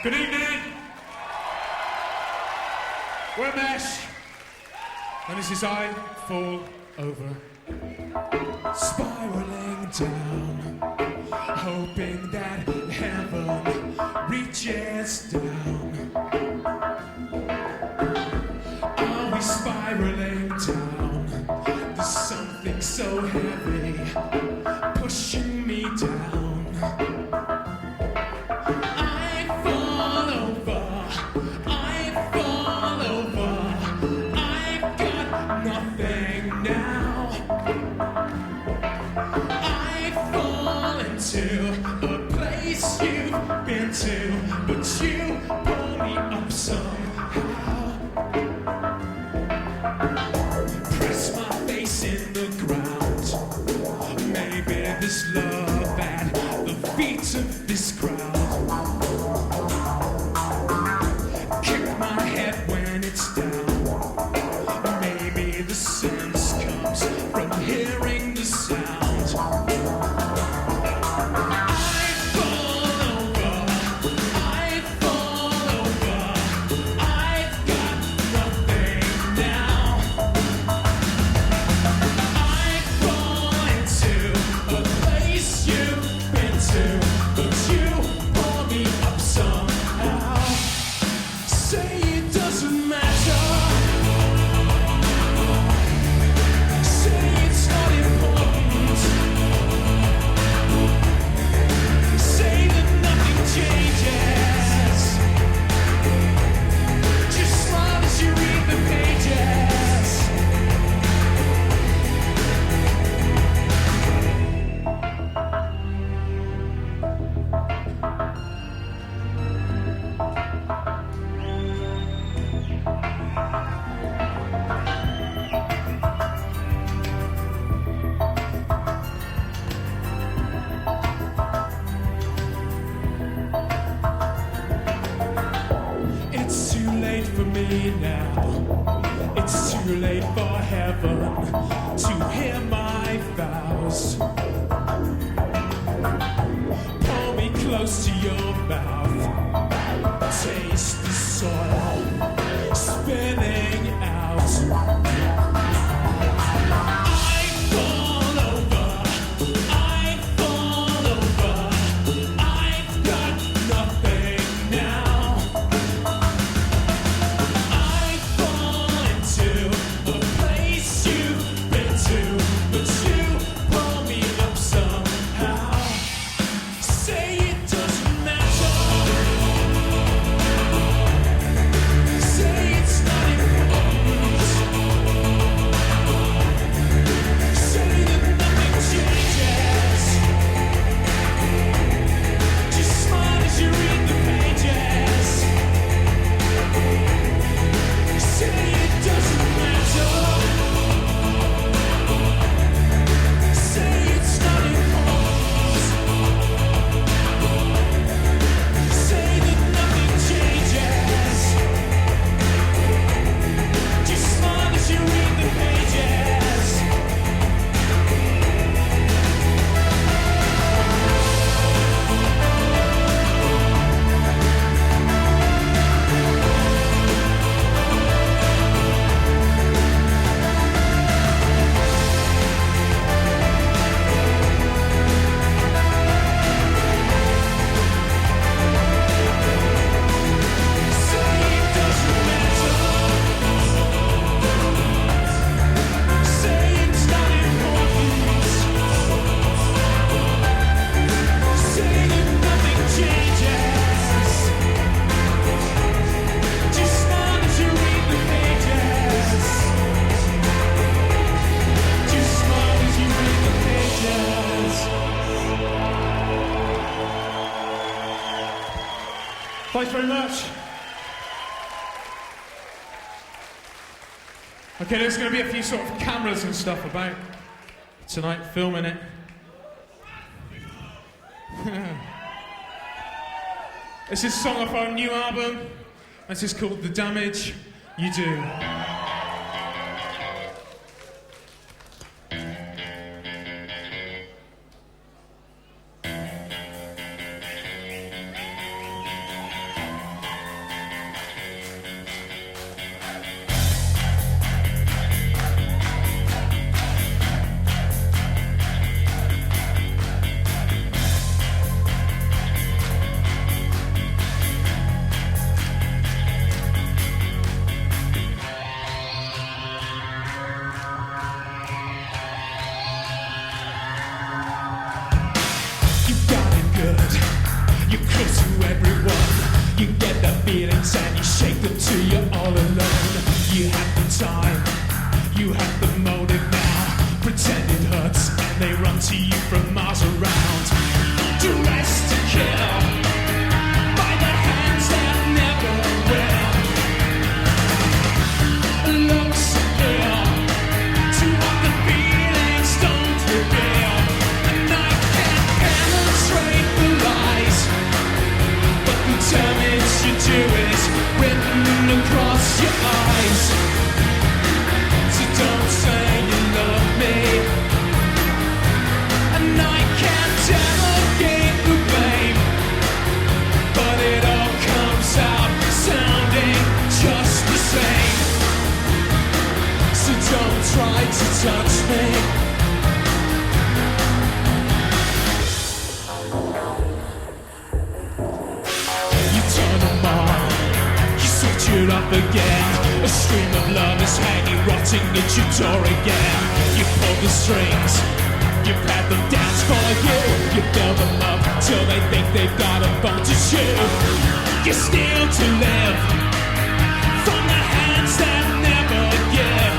Good evening. We're Mesh, and this is I Fall Over. Spiraling down, hoping that heaven reaches down. Are we spiraling down? There's something so heavy pushing me down. A place you've been to, but you pull me up somehow. Press my face in the ground. Maybe this love at the feet of this crowd. Kick my head when it's down. Maybe the sense comes from hearing the sound. Thanks very much. Okay, there's going to be a few sort of cameras and stuff about tonight, filming it. This is a song off our new album. This is called The Damage You Do. give to everyone. You get the feelings and you shake them till you're all alone. You have the time, you have the motive now. Pretend it hurts and they run to you from miles around. Dressed to kill by the hands that never will. Looks ill to what the feelings don't reveal. And I can't penetrate the lies, but the damage you do is written across your eyes. So don't say you love me, and I can't delegate the blame, but it all comes out sounding just the same. So don't try to touch me. You turn them on, you switch it up again. A stream of love is hanging, rotting at your door again. You pull the strings, you pat them dance for you. You build them up till they think they've got a bone to chew. You steal to live from the hands that never give.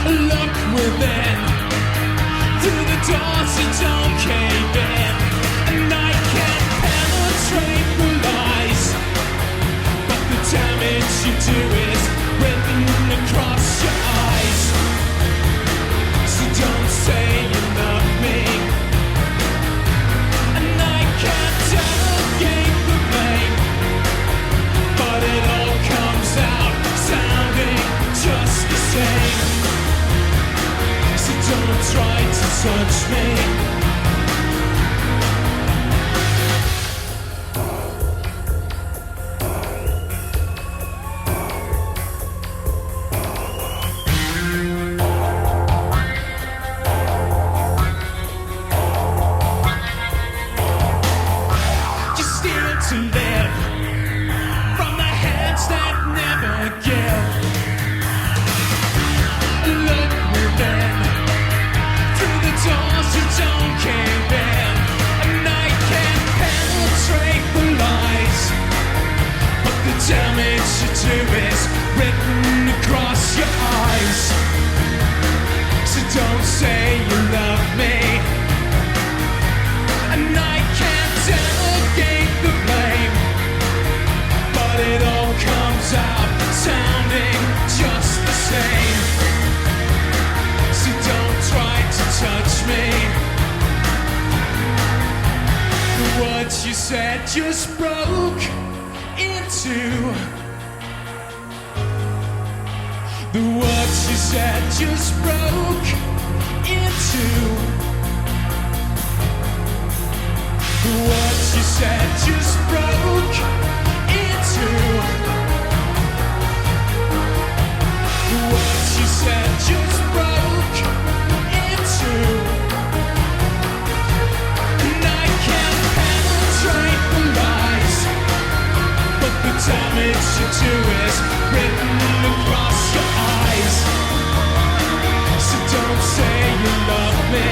Look within, through the doors that don't cave in. And I can't penetrate the lies, but the damage you do is written across your eyes. So don't say you love me, and I can't delegate the blame, but it all comes out sounding just the same. So don't try to touch me. You steal to live from the hands that never give. Look within, through the doors you don't cave in. And I can't penetrate the lies, but the damage you do is written across your eyes. So don't say you love me, and I can't delegate the blame, but it all comes out sounding just the same. So don't try to touch me. The words you said just broke into. The words you said just broke into. The words you said just broke into. The words you said just broke into. And I can't penetrate the lies, but the damage you do is written across your eyes. So don't say you love me,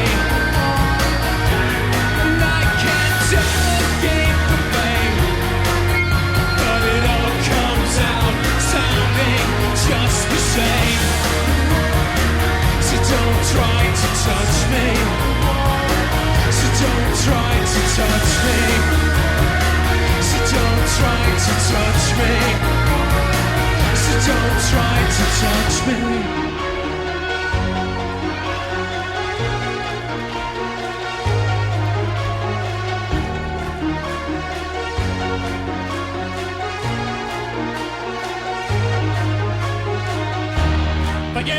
and I can't delegate the blame, but it all comes out sounding just the same. So don't try to touch me. So don't try to touch me. So don't try to touch me. So don't try to touch me. Thank you.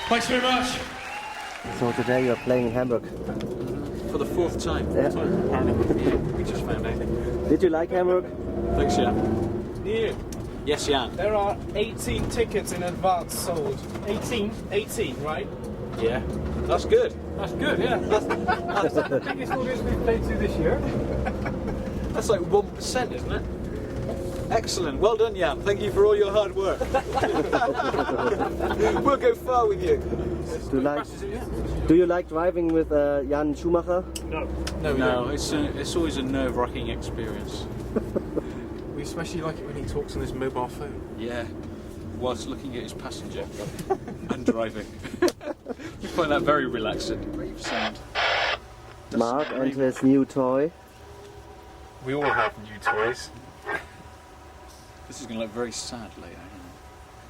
Thanks very much. So today you're playing in Hamburg. For the fourth time. Yeah. We just found out. Did you like Hamburg? Thanks, Jan. Neil, Yes, Jan. there are 18 tickets in advance sold. 18? 18, right? Yeah. That's good. That's good, yeah. That's the biggest audience we've played to this year. That's like 1%, isn't it? Excellent. Well done, Jan. Thank you for all your hard work. We'll go far with you. Do you like driving with Jan Schumacher? No, it's always a nerve-wracking experience. We especially like it when he talks on his mobile phone. Yeah, whilst looking at his passenger and driving. You find that very relaxing. Great sound. Mark and his new toy. We all have new toys. This is going to look very sad later.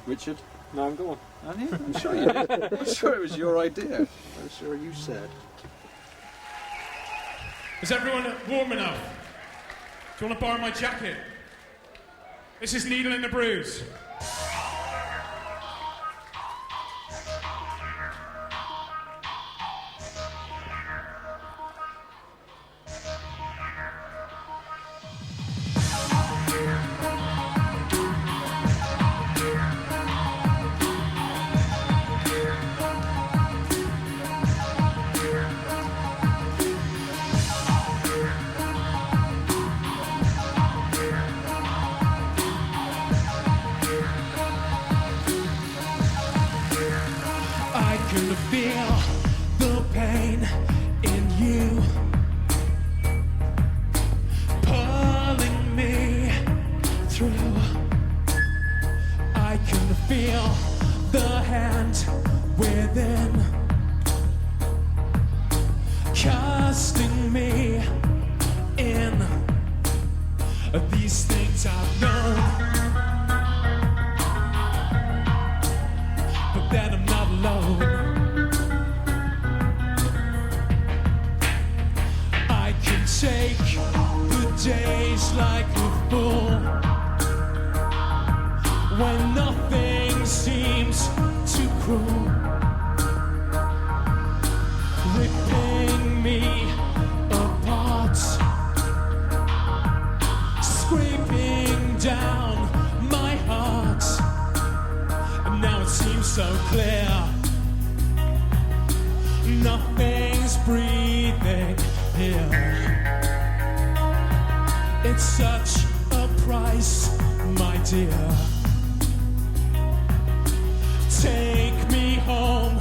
Richard? No, I'm gone. I'm sure you did. I'm sure it was your idea. I'm sure you said. Is everyone warm enough? Do you want to borrow my jacket? This is Needle in the Bruise. I can feel the pain in you, pulling me through. I can feel the hand within, casting me in. These things I've known, but then I'm not alone. I can take the days like a fool, when nothing seems too cruel, ripping me apart, scraping down my heart. And now it seems so clear, nothing's breathing here. It's such a price, my dear. Take me home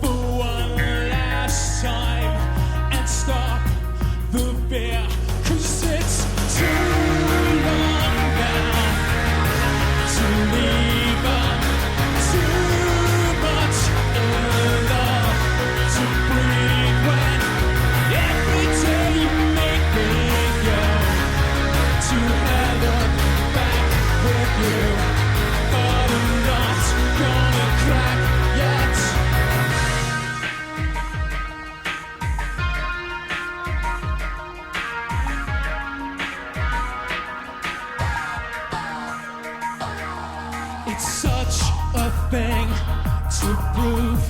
for one last time and stop the fear, 'cause it's too long now to leave on. Too much in love to breathe when every day you make me go to heaven back with you. But I'm not gonna crack yet. It's such a thing to prove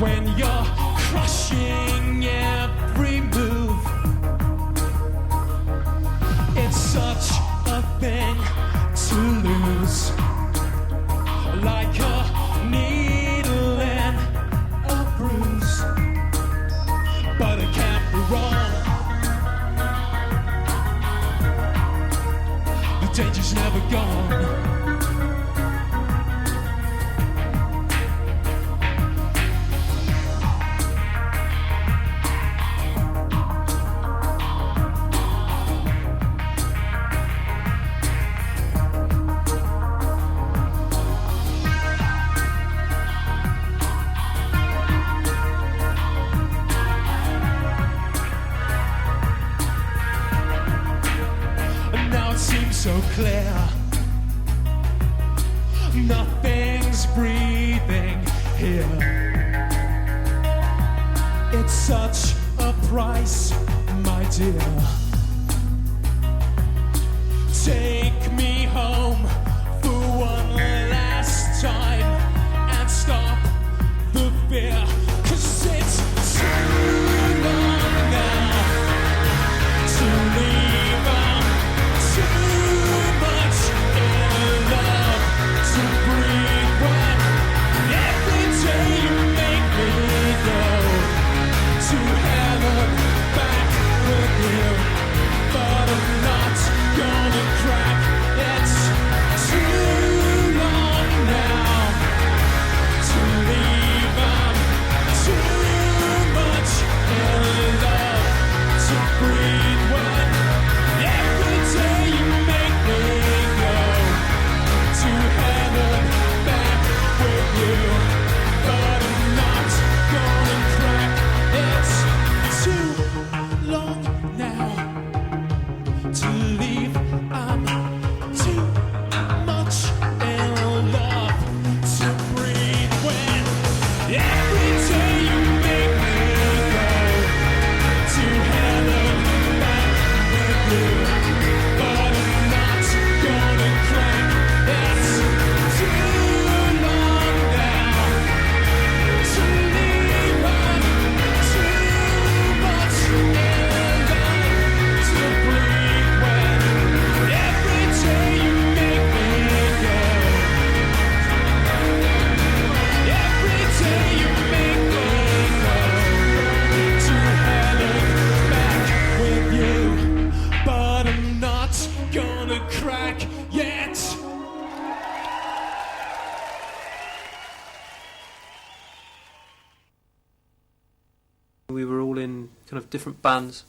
when you're crushing every move. It's such a thing to lose, like a needle and a bruise. But it can't be wrong. The danger's never gone. And now it seems so clear, nothing's breathing here. It's such a price, my dear. Take me home for one last time and stop the fear, 'cause it's too long now to leave on. Too much in love to breathe when every day you make me go to heaven back with you. all in kind of different bands,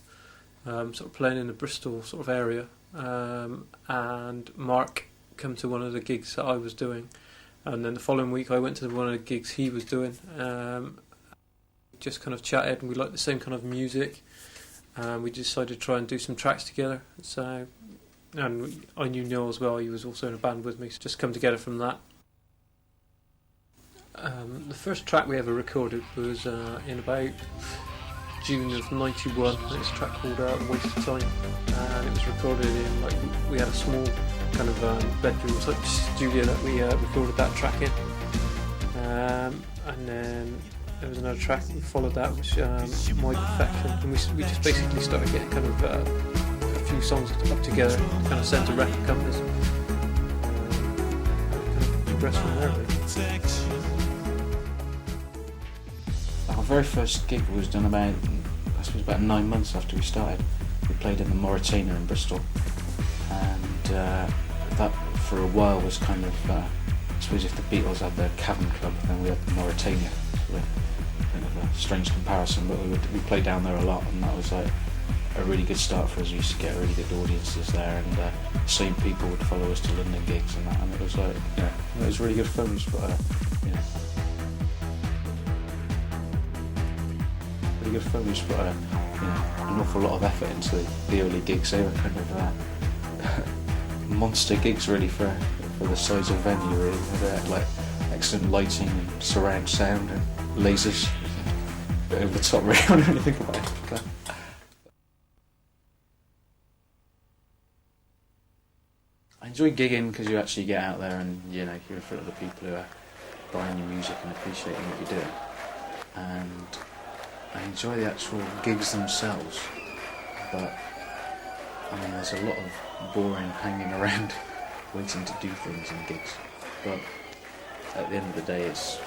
sort of playing in the Bristol sort of area. And Mark came to one of the gigs that I was doing, and then the following week I went to one of the gigs he was doing. Just kind of chatted, and we liked the same kind of music. We decided to try and do some tracks together. So, and I knew Neil as well. He was also in a band with me. So just come together from that. The first track we ever recorded was in about June of '91. It's a track called "Waste of Time," and it was recorded in we had a small kind of bedroom type studio that we recorded that track in. And then there was another track that followed that, which My Perfection, and we just basically started getting kind of a few songs up together, kind of sent to record companies, kind of progressed from there. Our very first gig was done about 9 months after we started. We played in the Mauritania in Bristol, and that for a while was kind of, I suppose if the Beatles had their Cavern Club, then we had the Mauritania. So kind of a strange comparison, but we played down there a lot, and that was like a really good start for us. We used to get really good audiences there, and the same people would follow us to London gigs and that, and it was like, it was really good fun. We just put really good fun. We just put an awful lot of effort into the early gigs. They were kind of monster gigs really for the size of venue. Really, they had like excellent lighting and surround sound and lasers. Bit over the top, really. I don't really think about it. But I enjoy gigging because you actually get out there and you're in front of the people who are buying your music and appreciating what you're doing. And I enjoy the actual gigs themselves, but I mean there's a lot of boring hanging around waiting to do things in gigs, but at the end of the day it's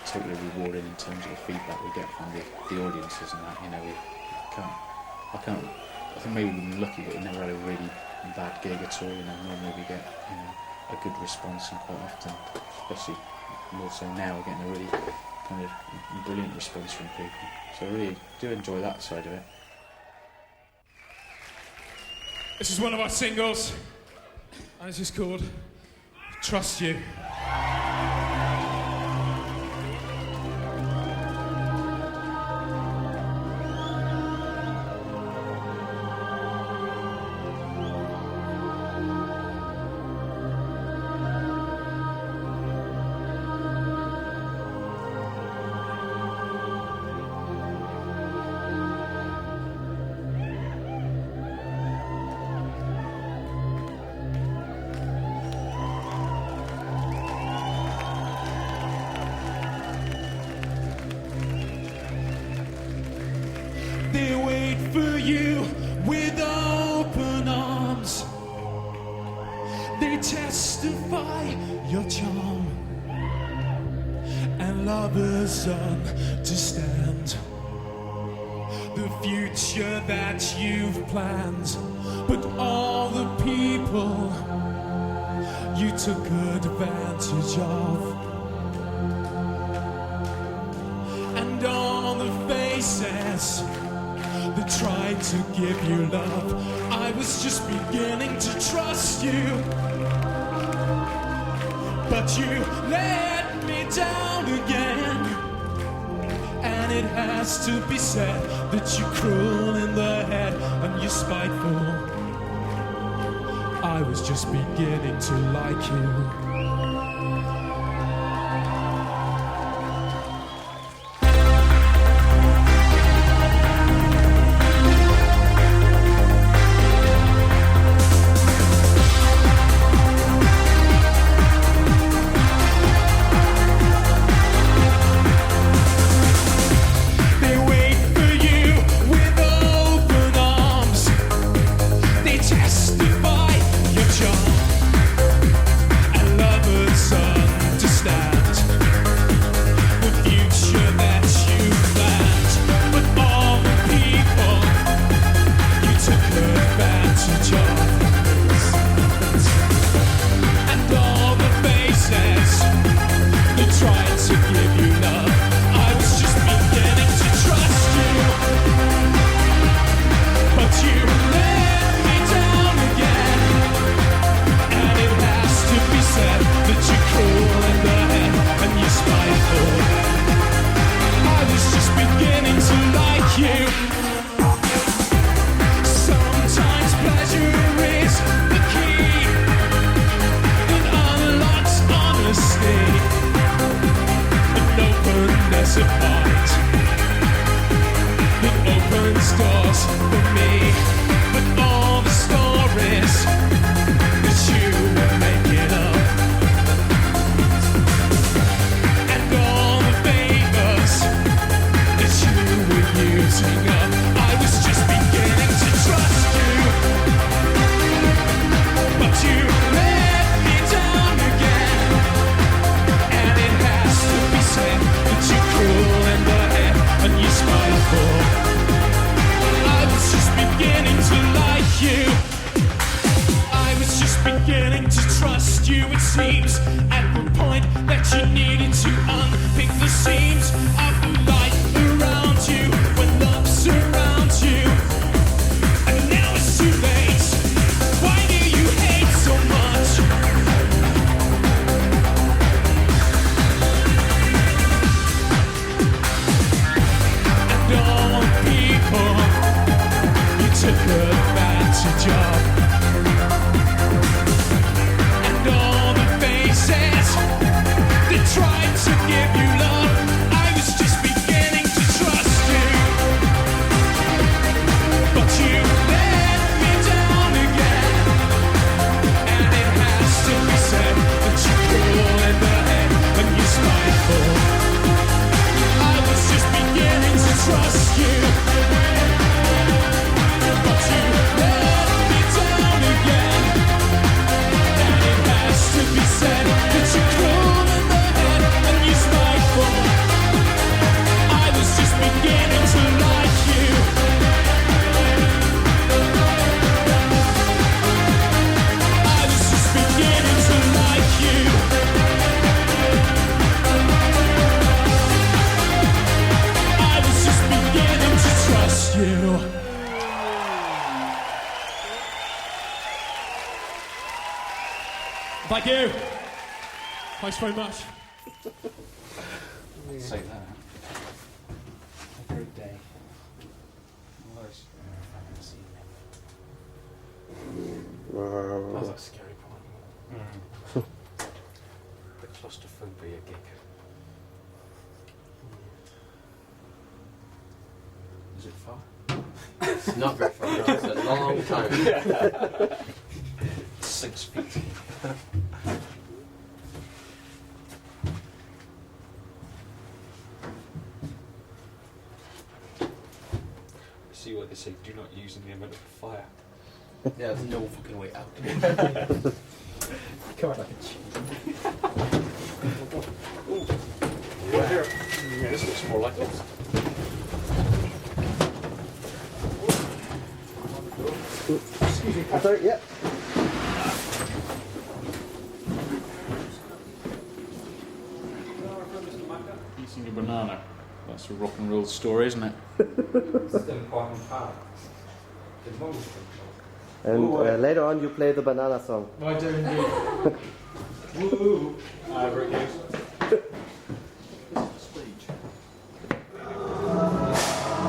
totally rewarding in terms of the feedback we get from the audiences and that. I think maybe we've been lucky but we never had a really bad gig at all. Normally we get a good response, and quite often, especially more so now, we're getting a really kind of brilliant response from people. So I really do enjoy that side of it. This is one of our singles, and it's just called Trust You. They wait for you with open arms. They testify your charm, and lovers understand the future that you've planned. But all the people you took advantage of, and all the faces that tried to give you love, I was just beginning to trust you, but you let me down again. And it has to be said that you're cruel in the head and you're spiteful. I was just beginning to like you. Testify your charm, and to fight that opens doors for me, but all the stories that you were making up, and all the favors that you were using up, I was just beginning to trust you, but you let me down again, and it has to be said that you're cruel in the head and you're spiteful. I was just beginning to like you, I was just beginning to trust you. It seems at the point that you needed to unpick the seams of the light around you when love surrounds you, and now it's too late. Why do you hate so much? And all the people you took advantage of, and all the faces that tried to give you love, I was just beginning to trust you, but you let me down again, and it has to be said that you're cruel in the head and you're spiteful. I was just beginning to trust you, but you let me down again, and it has to be said that you're cruel in the head and you're spiteful. I was just beginning to like you. I was just beginning to like you. I was just beginning to trust you. Thank you. Thanks very much. Say that. Every day. Worse. That's a scary part. The claustrophobia gig. Is it far? It's not very far. No, it's a long time. 6 feet. See what they say, do not use in the event of a fire. Yeah, there's no fucking way out. Come on, like a cheese. Right here. Yeah, this looks more like it. Excuse me. Sorry, yeah. Eating a banana. That's a rock and roll story, isn't it? And later on you play the banana song. I do indeed. Woo! Very good.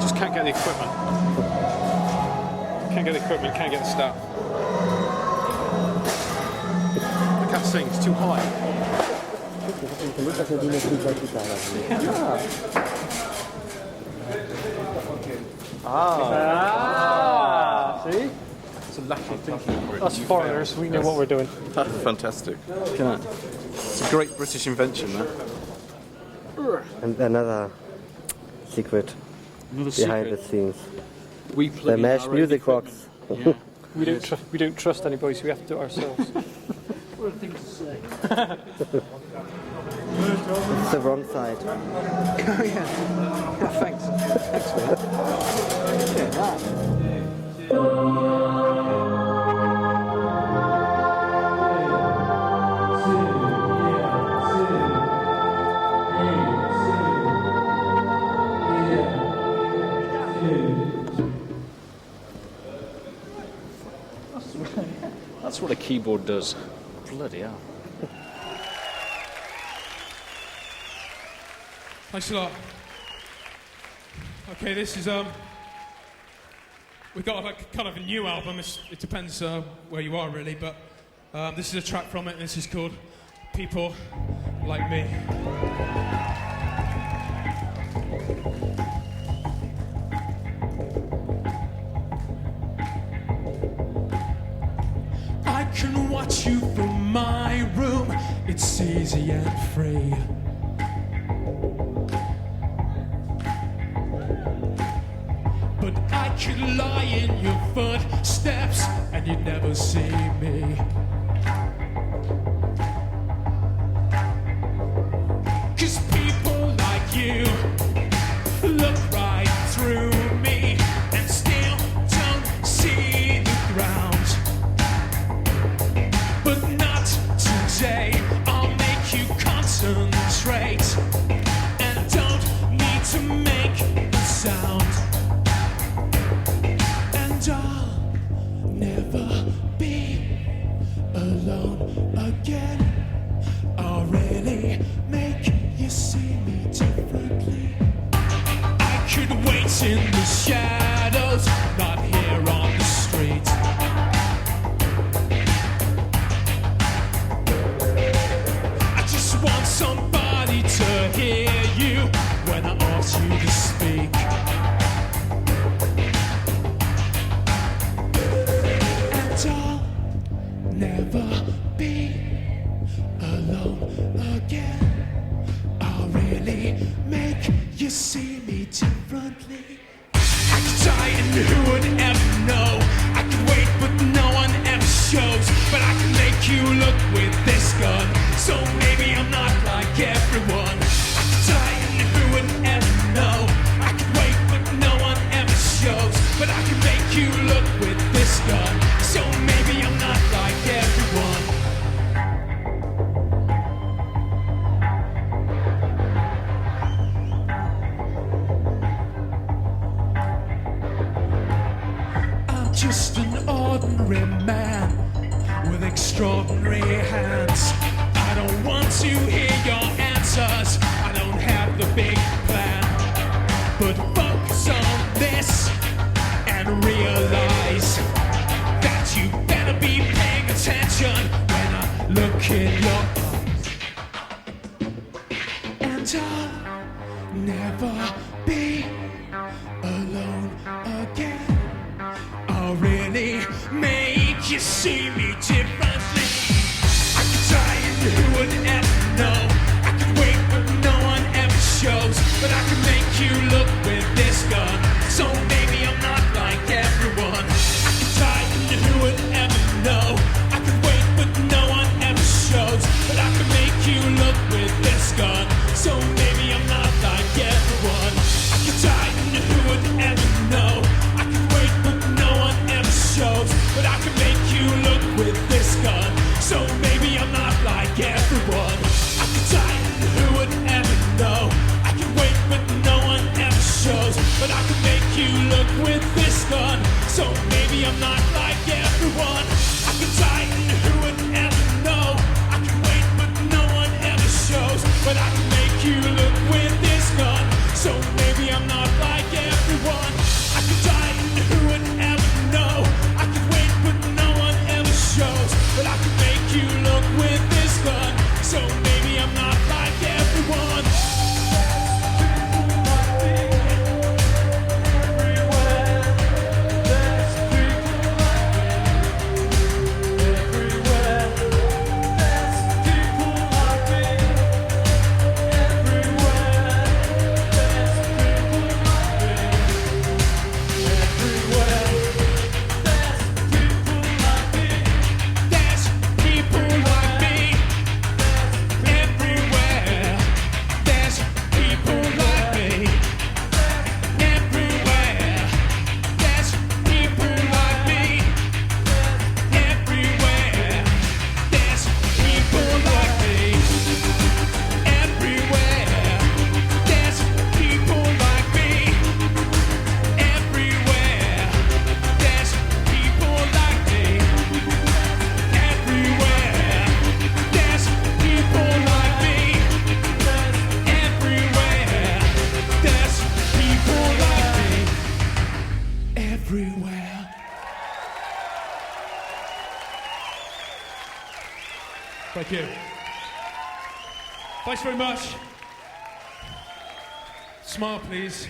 Just can't get the equipment. Can't get the equipment, can't get the staff. I can't sing, it's too high. See? It's a lucky thing. Us foreigners, we know what we're doing. That's fantastic. It's a great British invention, man. And another secret behind the scenes. We play The Mesh our own Music equipment. Box. Yeah. We don't trust anybody, so we have to do it ourselves. What a thing to say. It's the wrong side. Oh yeah. Thanks. That's what a keyboard does. Bloody hell. Thanks a lot. Okay, this is we've got like kind of a new album. It depends where you are really, but this is a track from it. And this is called "People Like Me." watch you from my room. It's easy and free. But I could lie in your footsteps and you'd never see me. 'Cause people like you look right through me and still don't see the ground. But not today, I'll make you concentrate and don't need to make a sound. And I'll never be alone again. I'll really make you see me differently. I could wait in the shadows, not here on the street. I just want somebody to hear you when I ask you to speak. And I'll never be alone again. I'll really make you see me differently. I could die and who would ever know? I could wait but no one ever shows. But I can make you look with this gun. So maybe I'm not like everyone. I could die and who would ever know? I could wait but no one ever shows. But I can make you look with this gun. So maybe I'm not like everyone. I'm just an ordinary man with extraordinary hands. I don't want to hear your answers. I don't have the big plan. But focus on this and realize that you better be paying attention when I look in your eyes. And I'll never be alone again. I'll really make you see me differently. I could die and who would ever know? I could wait but no one ever shows. But I can make you look with this gun. So maybe I'm not like everyone. I could die and who would ever know? I could wait but no one ever shows. But I can make you look with this gun. So maybe I'm not like everyone. I could die and who would ever know? I could wait but no one ever shows. But I can make you look with this gun. So maybe I'm not like everyone. I could die and who would ever know? I could wait but no one ever shows. But I can make you look with this gun. So maybe I'm not like everyone. I could die and who would ever know? I could wait but no one ever shows. But I can make you look with this gun. So maybe I'm not like everyone. I could die and who would ever know? I could wait but no one ever shows. But I can make you look with this gun. So maybe I'm not like everyone. Thank you. Thanks very much. Smile, please.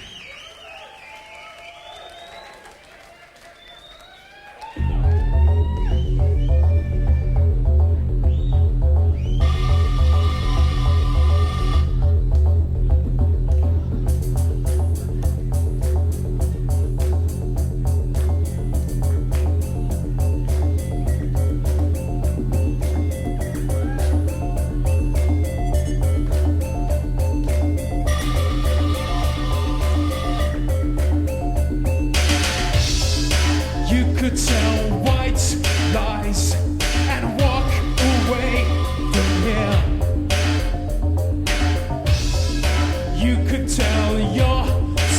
can tell your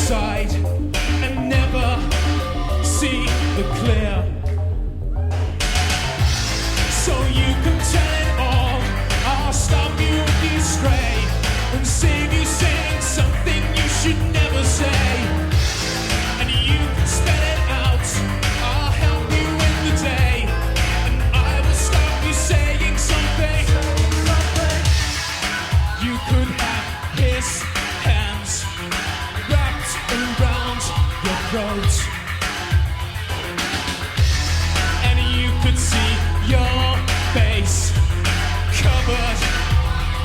side and never see the clear. So you can tell it all. I'll stop you if you stray and save you saying something you should never say. And you can spell it out. I'll help you in the day, and I will stop you saying something. You could have his hands wrapped around your throat, and you could see your face covered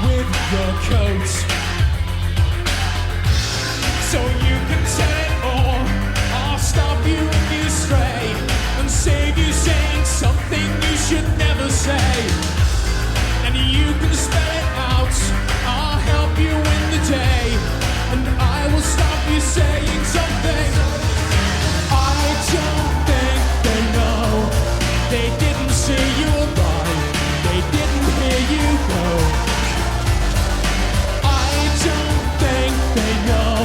with your coat. So you can tell it all. I'll stop you if you stray and save you saying something you should never say. And you can spell it out. I'll help you win the day, and I will stop you saying something. I don't think they know. They didn't see you arrive. They didn't hear you go. I don't think they know.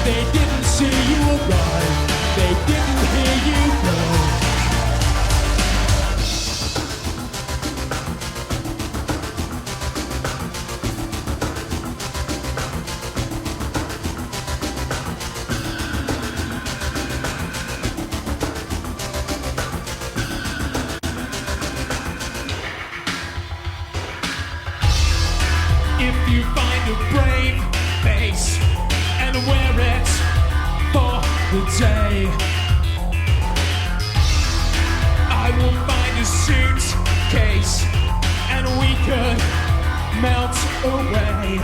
They didn't see you arrive. They didn't hear you go. If you find a brave face and wear it for the day, I will find a suitcase and we could melt away.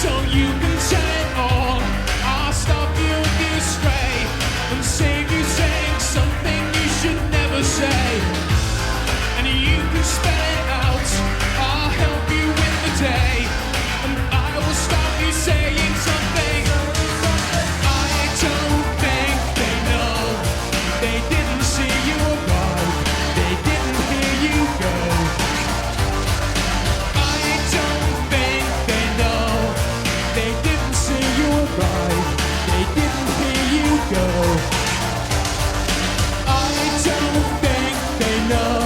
So you can tell it all. I'll stop you if you stray and save you saying something you should never say. And you can spell it out. I'll help you win the day, and I will stop you saying something. I don't think they know. They didn't see you arrive. They didn't hear you go. I don't think they know. They didn't see you arrive. They didn't hear you go. I don't think they know.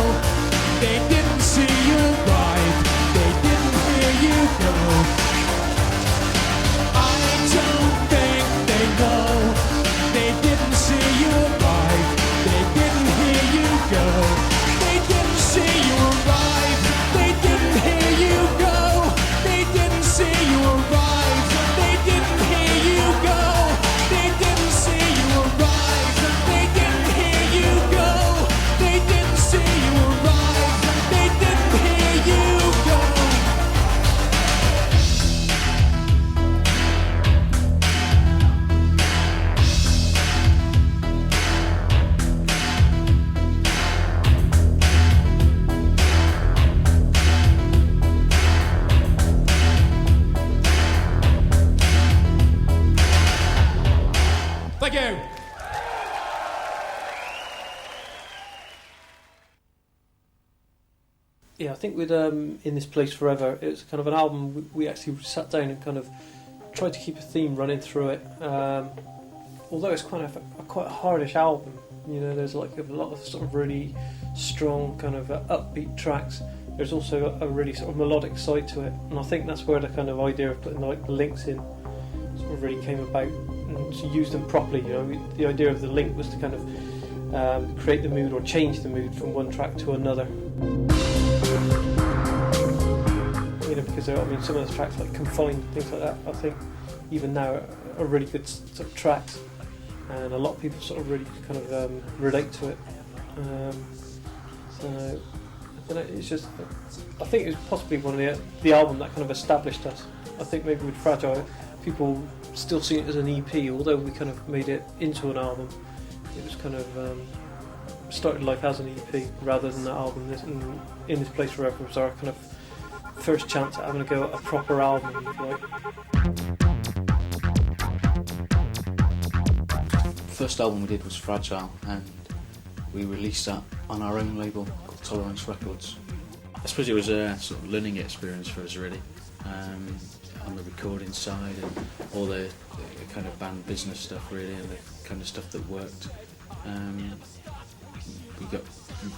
They didn't see you arrive. They didn't hear you go. I don't think they know. They didn't see you arrive. They didn't hear you go. They didn't see you arrive. They didn't hear you go. They didn't see you arrive. They didn't hear you go. They didn't see you arrive. They didn't hear you go. They didn't see you arrive. They didn't hear you go. Thank you. Yeah, I think with In This Place Forever, it was kind of an album we actually sat down and kind of tried to keep a theme running through it. Although it's quite a hardish album, you know, there's like a lot of sort of really strong kind of upbeat tracks. There's also a really sort of melodic side to it, and I think that's where the kind of idea of putting like the links in sort of really came about, and to use them properly. You know, the idea of the link was to kind of create the mood or change the mood from one track to another. You know, because I mean, some of the tracks like Confined, things like that, I think even now are really good sort of tracks, and a lot of people sort of really kind of relate to it. So I don't know, it's just, I think it was possibly one of the album that kind of established us. I think maybe with Fragile, people still see it as an EP, although we kind of made it into an album. It was kind of started life as an EP rather than that album. In This Place Forever was our kind of first chance at having a go at a proper album, if you like. First album we did was Fragile, and we released that on our own label called Tolerance Records. suppose it was a sort of learning experience for us, really, on the recording side and all the kind of band business stuff, really, and the kind of stuff that worked. We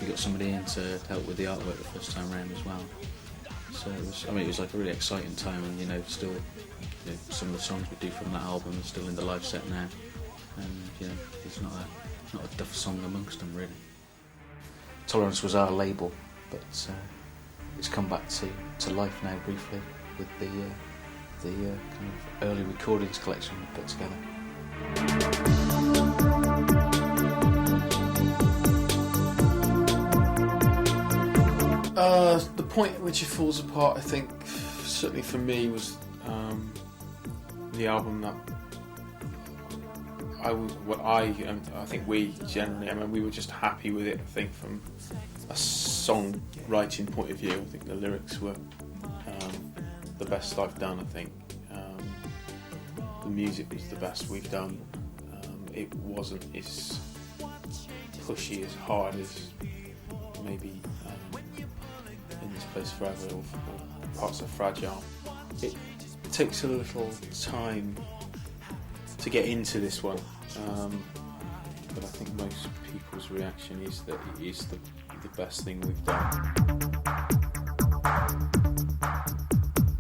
got somebody in to help with the artwork the first time around as well. So it was like a really exciting time, and still, some of the songs we do from that album are still in the live set now, and there's not a duff song amongst them, really. Tolerance was our label, but it's come back to life now briefly with the kind of early recordings collection we put together. The point at which it falls apart, I think, certainly for me, was the album that I think we generally, we were just happy with it. I think from a songwriting point of view, I think the lyrics were the best I've done. I think the music was the best we've done. It wasn't as pushy, as hard as maybe In This Place Forever or Parts Are Fragile. It takes a little time to get into this one, but I think most people's reaction is that it is the best thing we've done.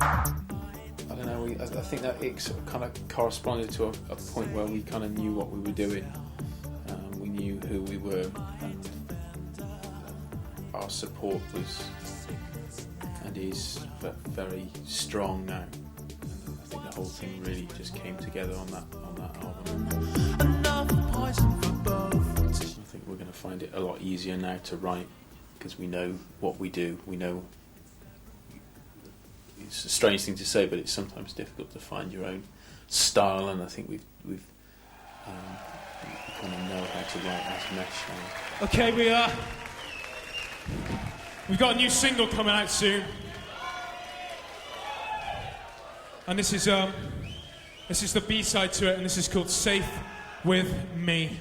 I don't know, I think that it sort of kind of corresponded to a point where we kind of knew what we were doing. We knew who we were, and our support was and is very strong now. I think the whole thing really just came together on that album. I think we're going to find it a lot easier now to write, because we know what we do. We know, it's a strange thing to say, but it's sometimes difficult to find your own style, and I think we kind of know how to write as mesh now. Okay, we've got a new single coming out soon, and this is the B-side to it, and this is called Safe With Me.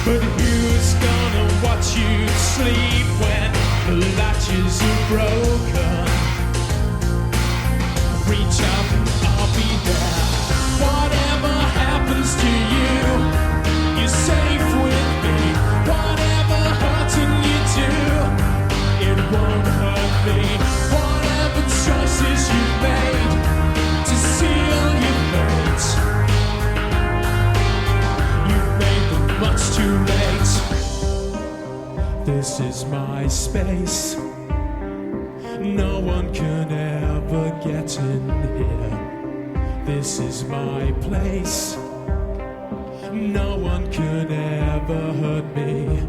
But who's gonna watch you sleep when the light broken. Reach out and I'll be there. Whatever happens to you, you're safe with me. Whatever hurting you do, it won't hurt me. Whatever choices you've made to seal your fate, you've made them much too late. This is my space. No one can ever get in here. This is my place. No one can ever hurt me.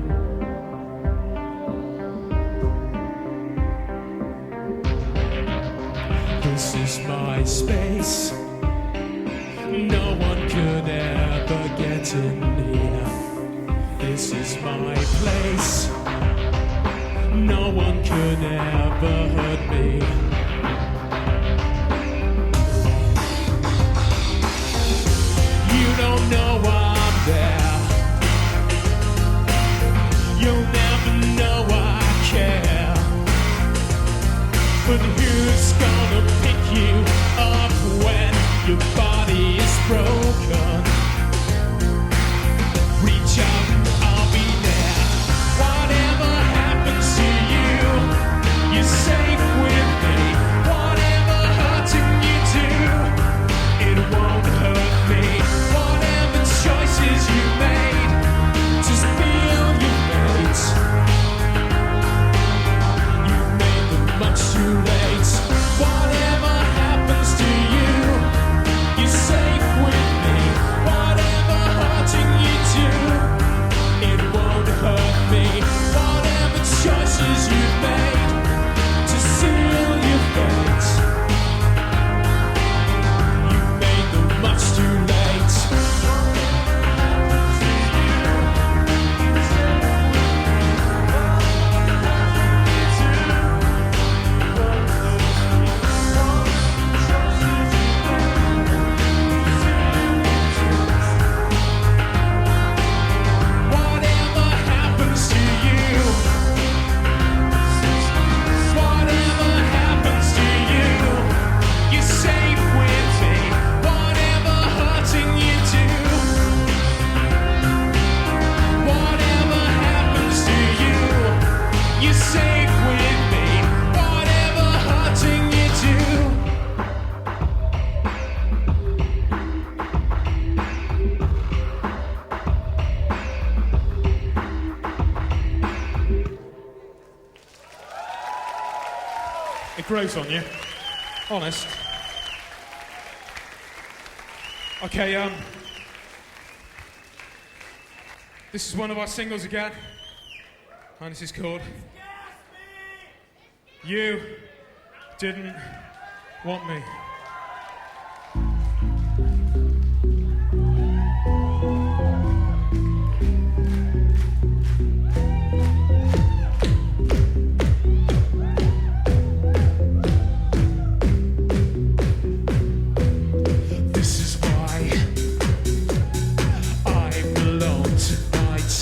This is my space. No one could ever get in here. This is my place. No one could ever hurt me. You don't know I'm there. You'll never know I care. But who's gonna pick you up when your body is broken? Reach out, I'll be there. Whatever happens to you, you're safe with me. Whatever hurting you do, it won't hurt me. Whatever choices you made, just feel your fate. You made them much too late. Whatever happens to you, you're safe with me. Whatever hurting you do, it won't hurt me. Whatever choices you've made to seal your fate, you made them much too late. Whatever happens to you, whatever happens to you, you're safe with me. Whatever hurting you do, whatever happens to you, you're safe with me. Whatever hurting you do. It grows on you, honest. Okay, this is one of our singles again, and this is called You Didn't Want Me. This is why I belong tonight.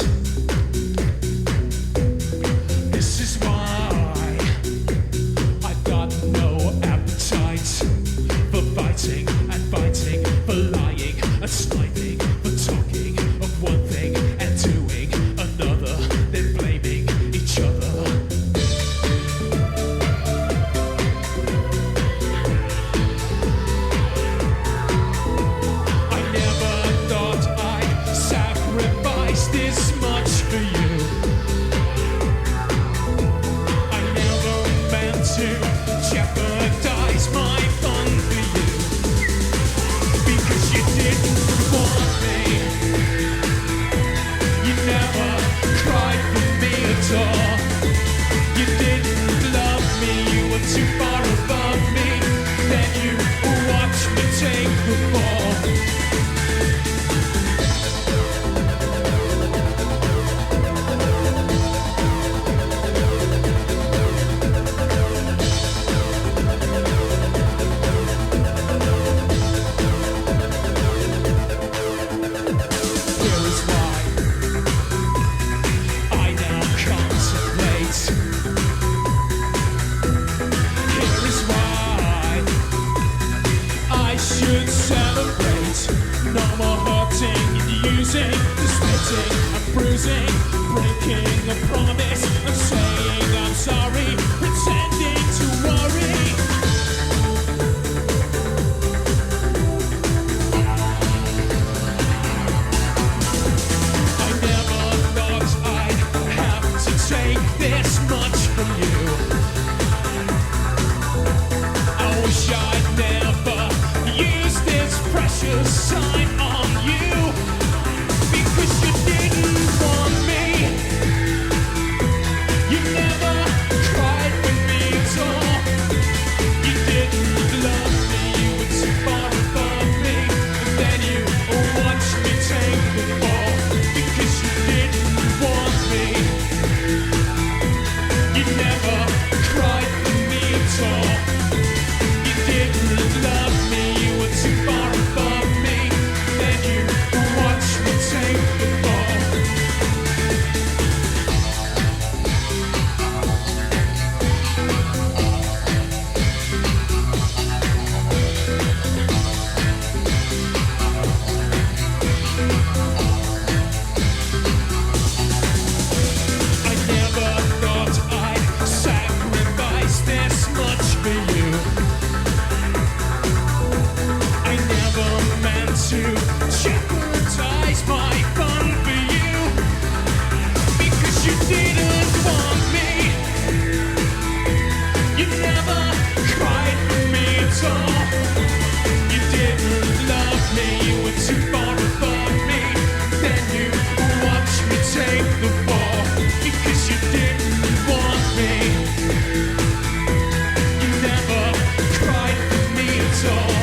This is why I've got no appetite. celebrate. No more hurting and using, dismissing and bruising, breaking a promise and saying I'm sorry, pretending to worry. I never thought I'd have to take this much from you. I wish I'd never used this precious sign on you, because you didn't want me. You never cried with me at all. You didn't love me, you were too far above me. And then you watched me take the fall, because you didn't want me. You never cried with me at all. You didn't love me, you were too far above me. Then you watched me take the fall. I never thought I'd sacrifice this much for you. I never meant to jeopardize my fun for you, because you didn't want me. You never cried for me at all. You didn't love me, you were too far above me. Then you watched me take the fall, because you didn't want me. You never cried for me at all.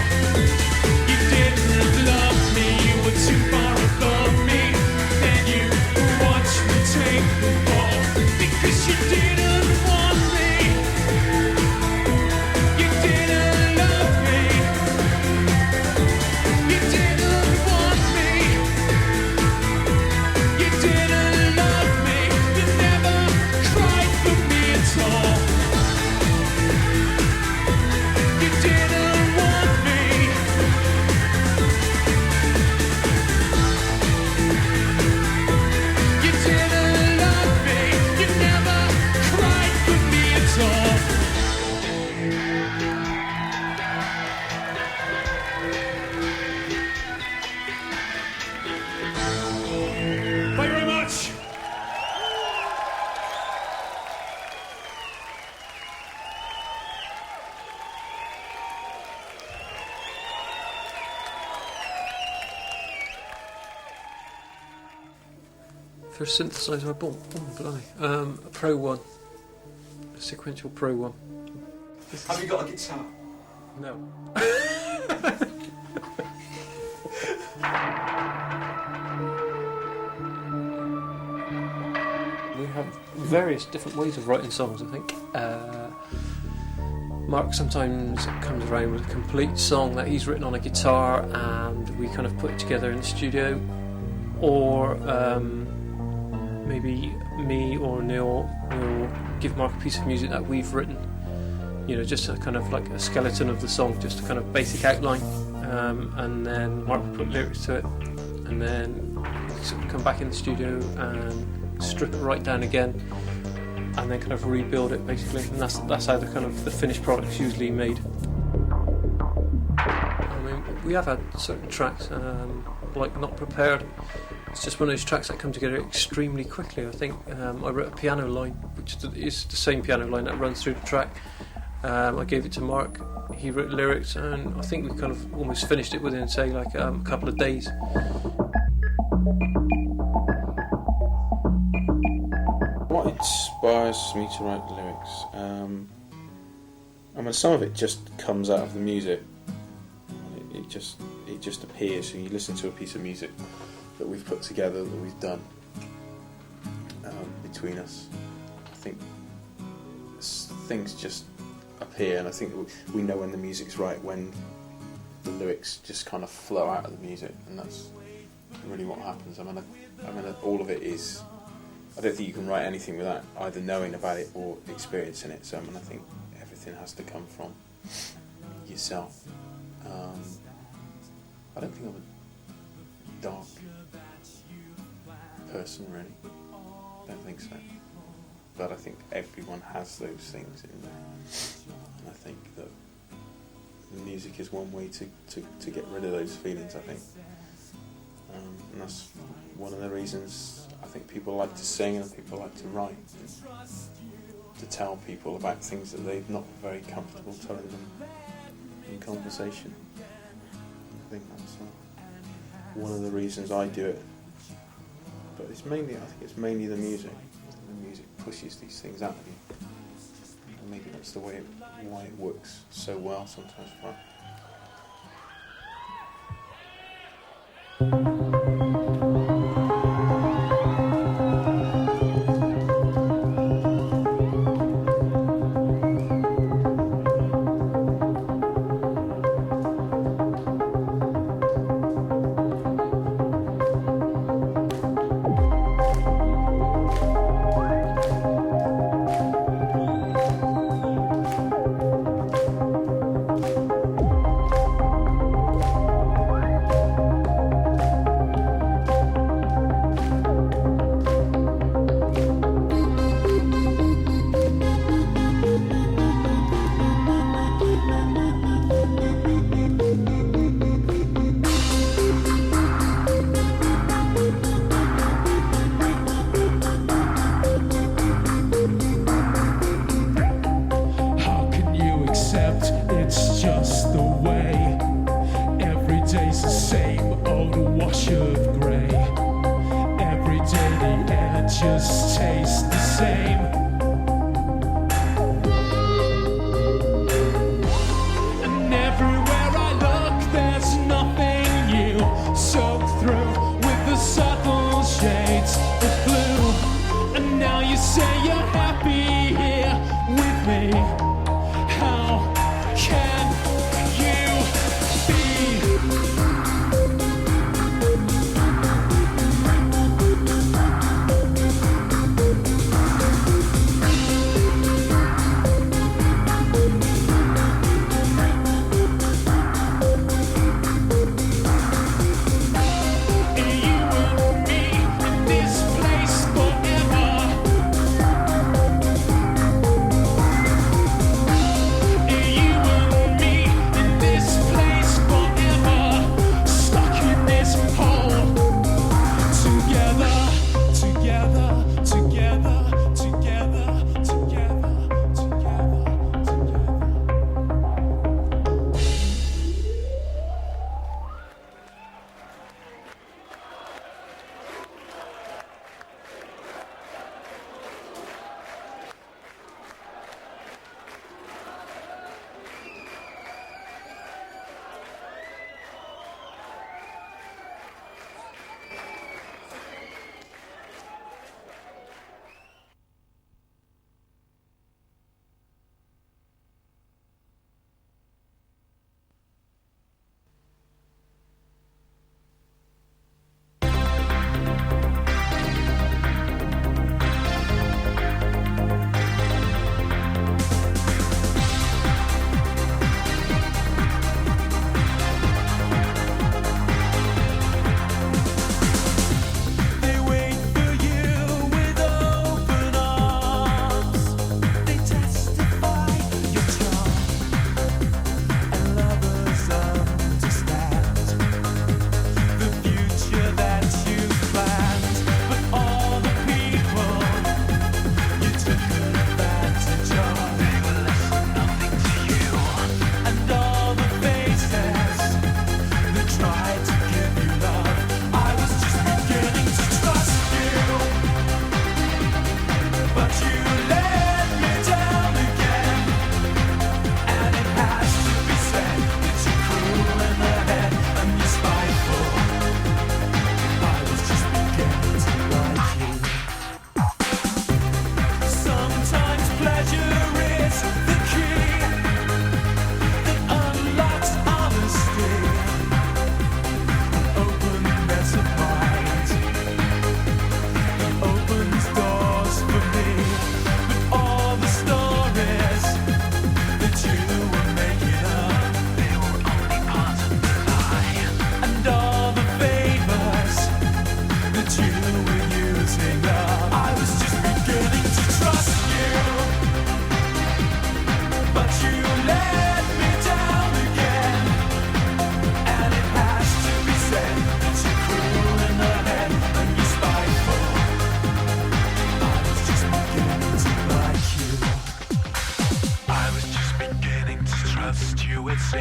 You didn't love me, you were too far above me. Then you watched me take the fall, because you didn't want me. You didn't love me. You didn't want me. You didn't love me. You never cried for me at all. You didn't want me. You didn't love me. You never cried for me at all. Thank you very much. First synthesizer I bought, blimey. A Pro One, a sequential Pro One. Have you got a guitar? No. We have various different ways of writing songs, I think. Mark sometimes comes around with a complete song that he's written on a guitar and we kind of put it together in the studio, or maybe me or Neil will give Mark a piece of music that we've written, you know, just a kind of like a skeleton of the song, just a kind of basic outline, and then Mark will put lyrics to it, and then sort of come back in the studio and strip it right down again, and then kind of rebuild it basically, and that's how the kind of the finished product's usually made. I mean, we have had certain tracks like Not Prepared. It's just one of those tracks that come together extremely quickly. I think I wrote a piano line, which is the same piano line that runs through the track. I gave it to Mark, he wrote lyrics, and I think we kind of almost finished it within, say, like a couple of days. What inspires me to write lyrics? I mean, some of it just comes out of the music. It just appears. So you listen to a piece of music that we've put together, that we've done between us. I think things just appear, and I think we know when the music's right, when the lyrics just kind of flow out of the music, and that's really what happens. I mean, all of it is. I don't think you can write anything without either knowing about it or experiencing it. So I mean, I think everything has to come from yourself. I don't think I'm a dark person, really. I don't think so. But I think everyone has those things in there. And I think that music is one way to get rid of those feelings, I think. And that's one of the reasons I think people like to sing and people like to write. To tell people about things that they're not very comfortable telling them in conversation. I think that's one of the reasons I do it. But I think it's mainly the music. The music pushes these things out of you. And maybe that's the way why it works so well sometimes for us.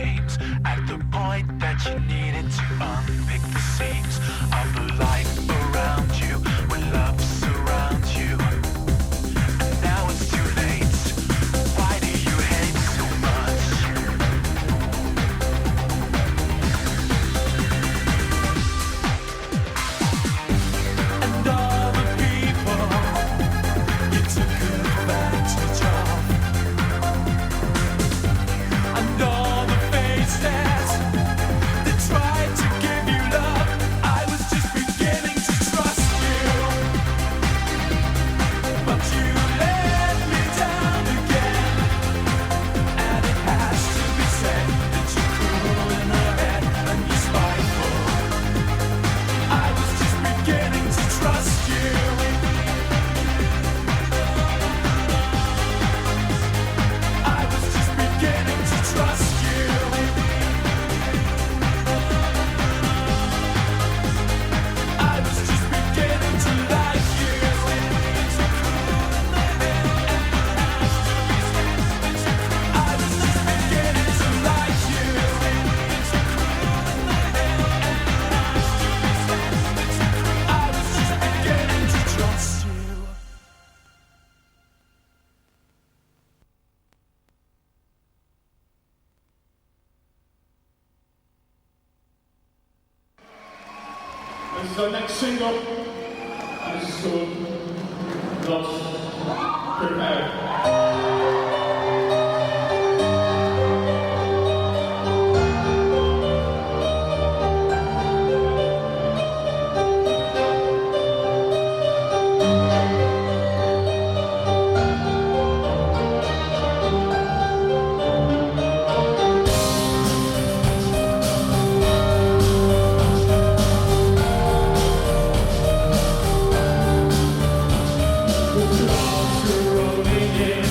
flames at the point that you needed to unpick the seams of the life around you when love surrounds you. And now it's too late. Why do you hate so much? And all the people you took advantage of, and all the faces that tried to give you love, I was just beginning to trust you, but you let me down again. And it has to be said that you're cruel in the head and you're spiteful. I was just beginning to trust you. I was just beginning to trust you. I was just beginning to like you. I was just beginning to like you. I was just beginning to trust you. This is our next single, and this is called Not Prepared. Rolling in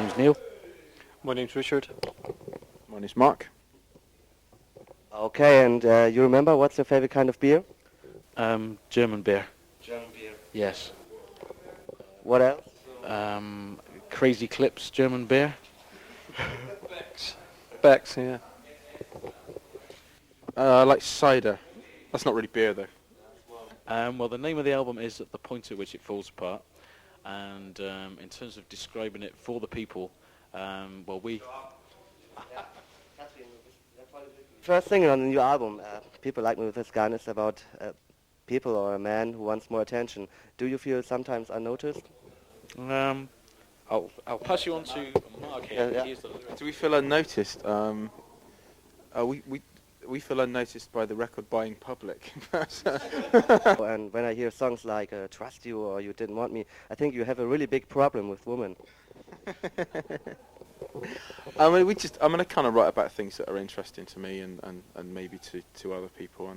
name's Neil. My name's Richard. My name's Mark. Okay, and you remember what's your favorite kind of beer? German beer. German beer. Yes. What else? Crazy Clips German beer. Beck's, yeah. I like cider. That's not really beer though. Well, the name of the album is At the Point at Which It Falls Apart, and in terms of describing it for the people, well, we... First single on the new album, People Like Me With This Gun, is about people or a man who wants more attention. Do you feel sometimes unnoticed? I'll pass you on to Mark here. Yeah. He's the- Do we feel unnoticed? We feel unnoticed by the record buying public. And when I hear songs like Trust You or You Didn't Want Me, I think you have a really big problem with women. I mean, I kind of write about things that are interesting to me and maybe to other people,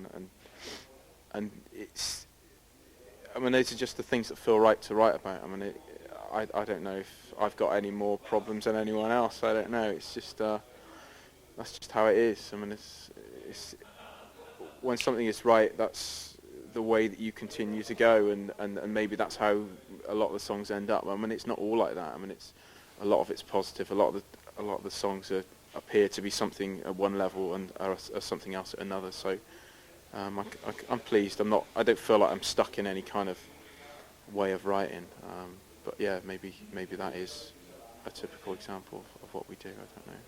and it's, I mean, those are just the things that feel right to write about. I mean, I don't know if I've got any more problems than anyone else. I don't know. It's just that's just how it is. I mean, it's when something is right, that's the way that you continue to go, and maybe that's how a lot of the songs end up. I mean, it's not all like that. I mean, it's a lot of it's positive. A lot of the songs appear to be something at one level and are something else at another. So I'm pleased. I don't feel like I'm stuck in any kind of way of writing. But yeah, maybe that is a typical example of what we do. I don't know.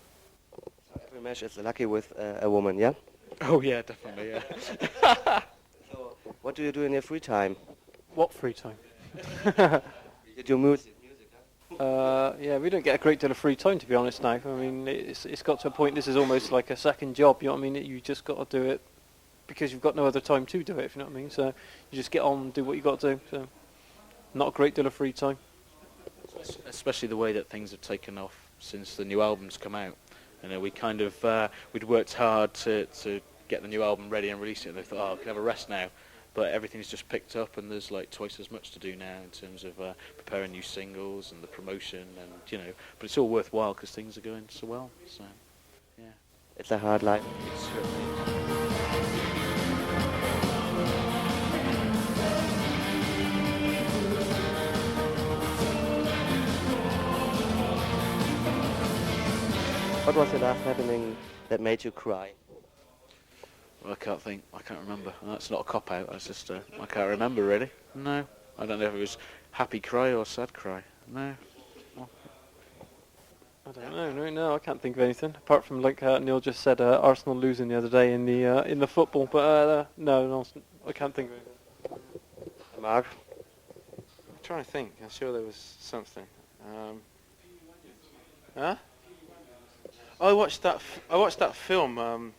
Every match is lucky with a woman, yeah? Oh yeah, definitely, yeah. So, what do you do in your free time? What free time? You do music, huh? Yeah, we don't get a great deal of free time, to be honest now. I mean, it's got to a point, this is almost like a second job, you know what I mean? You just got to do it because you've got no other time to do it, if you know what I mean? So you just get on and do what you got to do. So not a great deal of free time. Especially the way that things have taken off since the new album's come out. You know, we kind of, we'd worked hard to get the new album ready and release it, and they thought, oh, I can have a rest now. But everything's just picked up, and there's like twice as much to do now in terms of preparing new singles and the promotion, and you know. But it's all worthwhile because things are going so well. So, yeah. It's a hard life. It's certainly. What was the last happening that made you cry? Well, I can't remember. That's not a cop-out, that's just, I can't remember really. No. I don't know if it was happy cry or sad cry. No. I don't know. No, I can't think of anything apart from like Neil just said, Arsenal losing the other day in the football. But no, I can't think of anything. Mark? I'm trying to think. I'm sure there was something. Huh? Oh, I watched that film,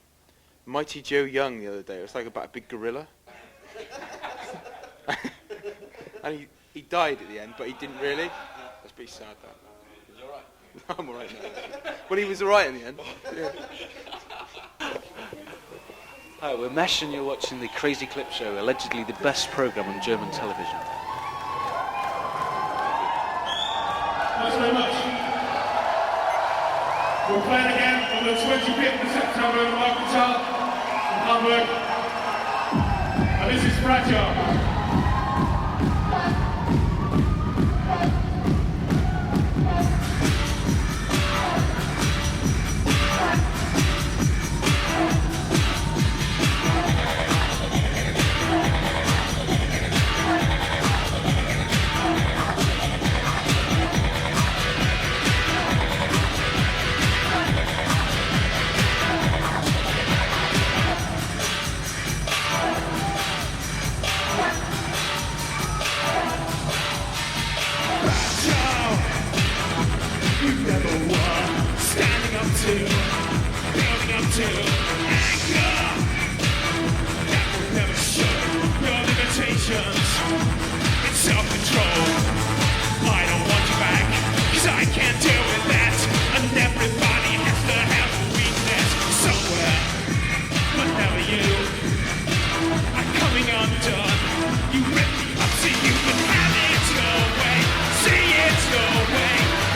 Mighty Joe Young, the other day. It was like about a big gorilla. And he died at the end, but he didn't really. That's pretty sad, that. Is he alright? I'm alright now. Well, he was alright in the end. Yeah. Hi, we're Mesh and you're watching the Crazy Clip Show, allegedly the best programme on German television. Thanks very much. We're playing again on the 25th of September in Marketal in Hamburg. And this is Fragile.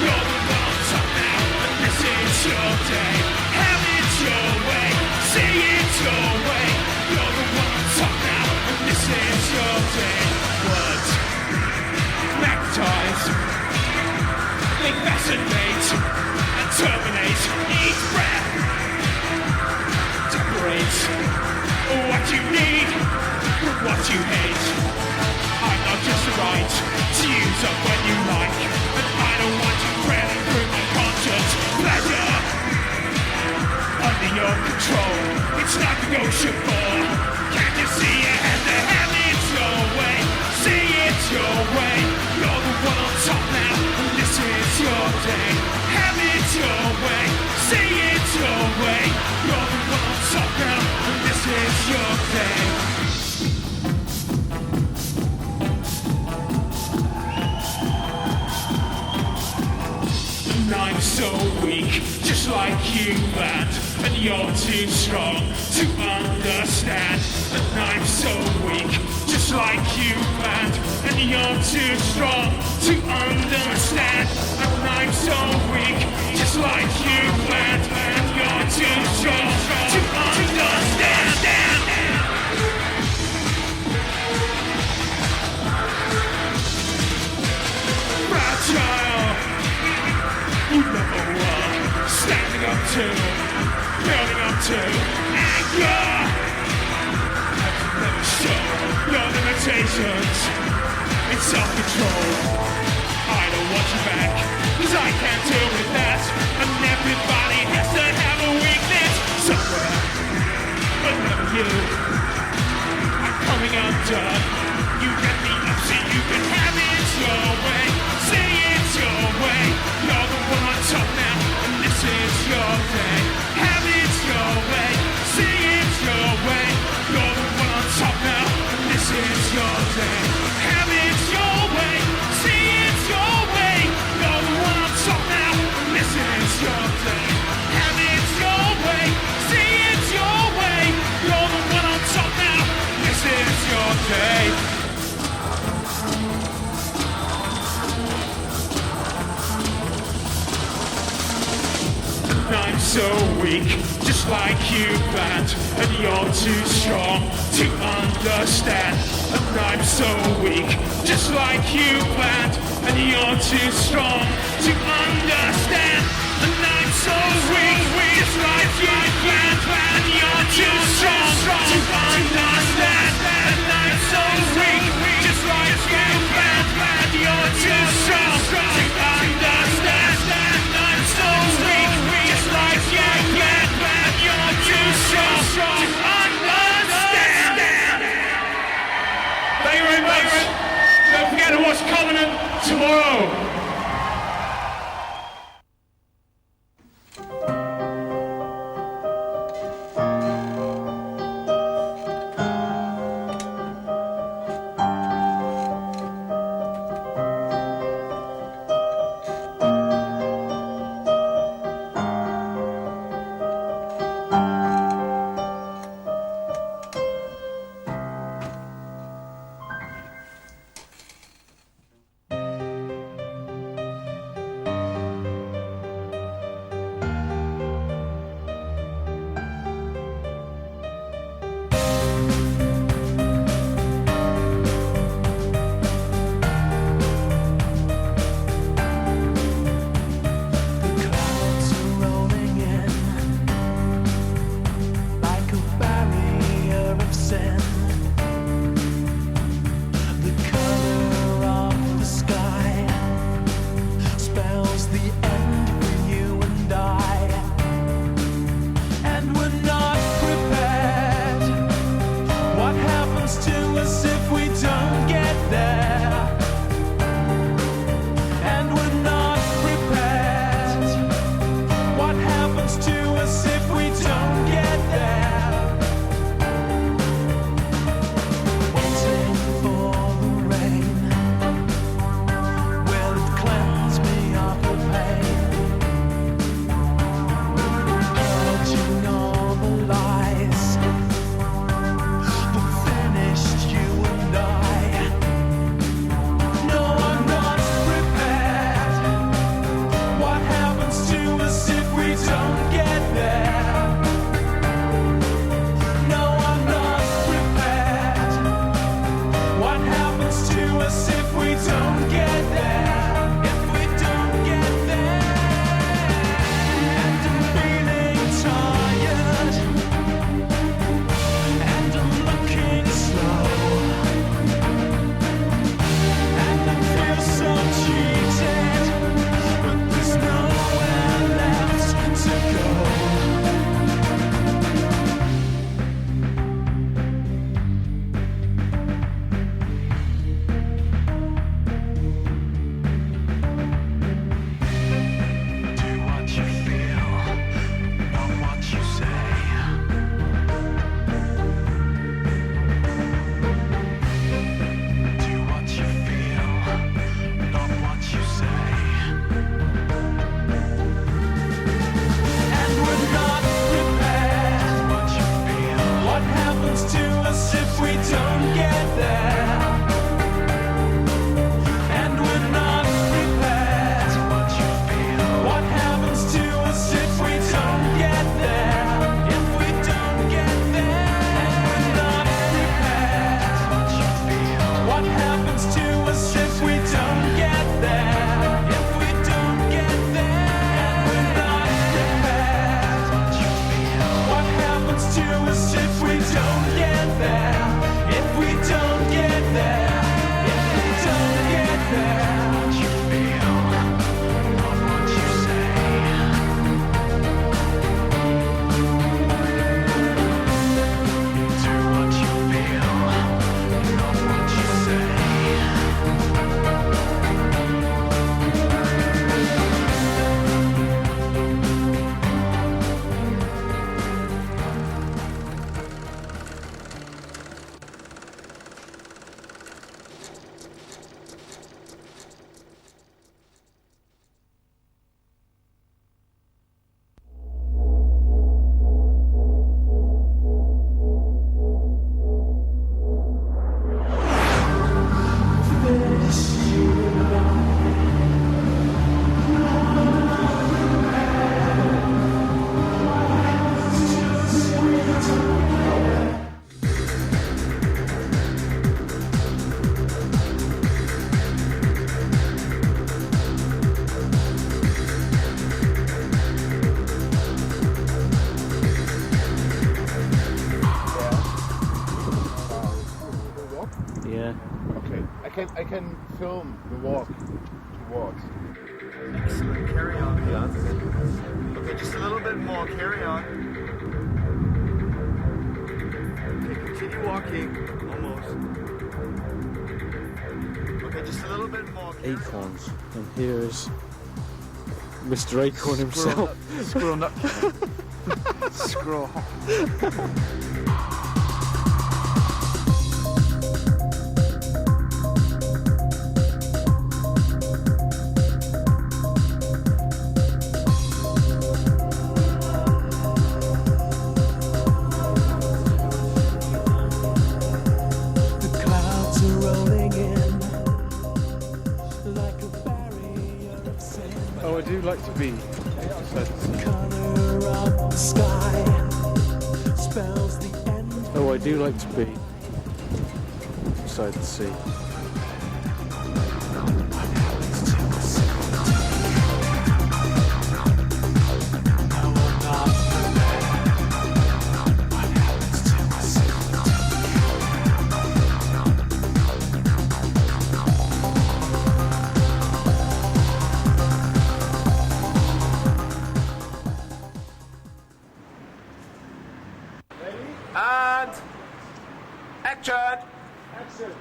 You're the wrong time. it your way, say it your way. You're the one on top now, and this is your day. And I'm so weak, just like you, lad, and you're too strong to understand. And I'm so weak, just like you, lad, and you're too strong to understand. And I'm so weak, just like you, lad, and you're too strong to understand. Fragile, you never were standing up to, building up to anger. I can never show your limitations. It's self-control. I don't want you back, cause I can't deal with that. And everybody has to have a weakness somewhere, but never you. I'm coming undone. You get me up so you can have it your way. Say it your way. You're the one on top now, and this is your day. Have it your way. Say it your way. You're the one on top now, and this is your day. Have it your way. Say it your way. You're the one on top now, and this is your day. Have it your way. Say it your way. You're the one on top now, and this is your day. I'm so weak, just like you, lad, and you're too strong to understand. And I'm so weak, just like you, lad, and you're too strong to understand. And I'm so weak, just like you, lad, and you're too strong to understand. And I'm so weak, just like you, lad, and you're too strong to understand. And I'm so weak, just like you, lad, and you're too strong to understand. Thank you very much. Don't forget to watch Covenant tomorrow. film the walk towards. Excellent. Carry on. Yeah. Okay, just a little bit more. Carry on. Okay, continue walking. Almost. Okay, just a little bit more. Acorns. And here's Mr. Acorn himself. Squirrel nut. Squirrel. Oh, I do like to be. Oh, I do like to be beside the sea. And action! Action.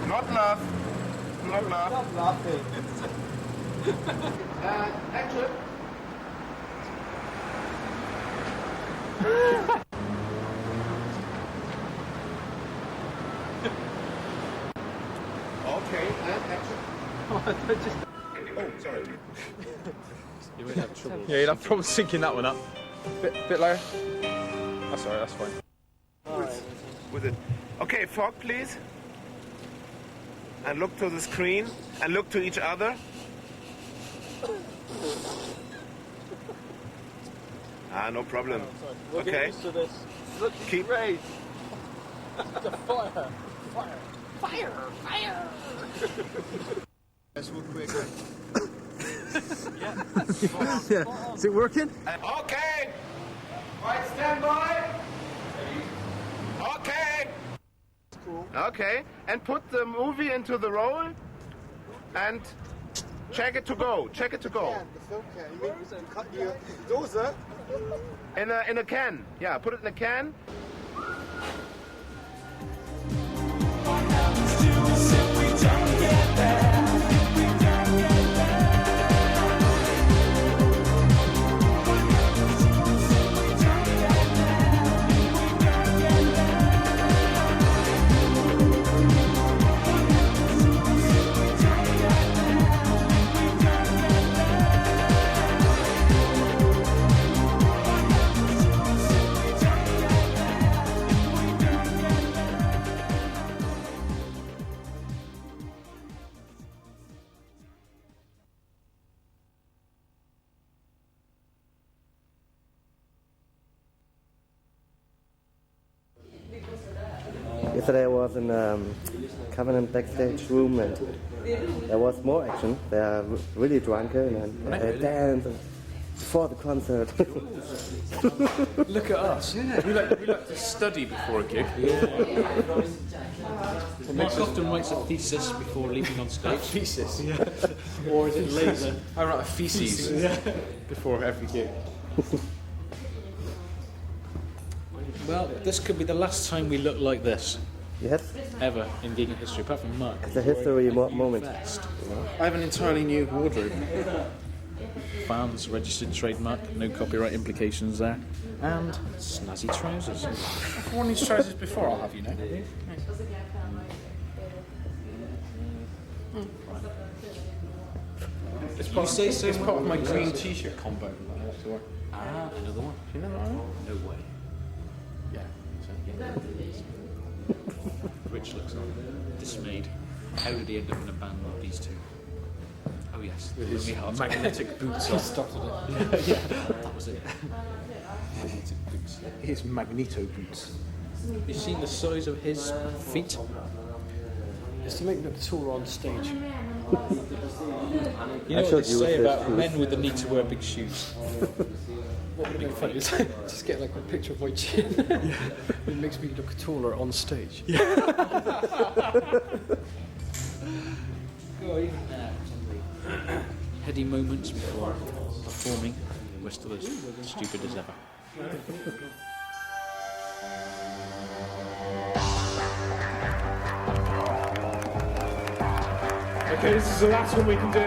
Not laugh. Not laugh. Stop laughing. And action! Okay, and action. Oh, sorry. You won't have trouble. Yeah, you'd have problems syncing that one up. Bit lower. That's alright, that's fine. With it. Okay, fog, please. And look to the screen. And look to each other. No problem. We're Okay. getting used to this. Look, Keep- great. The fire. Fire. Fire. Fire. Yes, real quick. Yeah. Is it working? Okay. Right, stand by. Okay. Cool. Okay. And put the movie into the roll. And check it to go. Check it to go. Can, the film can. You mean cut your Dose? In a can. Yeah, put it in a can. Yesterday I was in Covenant backstage room and there was more action. They are really drunken and they dance before the concert. Look at us. Yeah. We like to study before a gig. Mark often writes a thesis before leaving on stage. Thesis. Yeah. Or is it laser? I write a feces before every gig. Well, this could be the last time we look like this. Yes, Ever in gigging history, apart from Mark. it's a history moment. Best. I have an entirely new wardrobe. Fans, registered trademark, no copyright implications there. And snazzy trousers. I've worn these trousers before, I'll have you know. It's part, say so? it's part of my green t-shirt combo. Ah, another one. You know that one? No way. Yeah. Rich looks dismayed. How did he end up in a band with these two? Oh yes, With his magnetic boots He on. started it. Yeah, that was it. Magnetic boots. His magneto boots. You seen the size of his feet? is to make me look taller on stage. You know what they say about men with the need to wear big shoes? What would be funny is just get like a picture of my chin. It makes me look taller on stage. Heady moments before performing, we're still as stupid as ever. Okay, this is the last one we can do.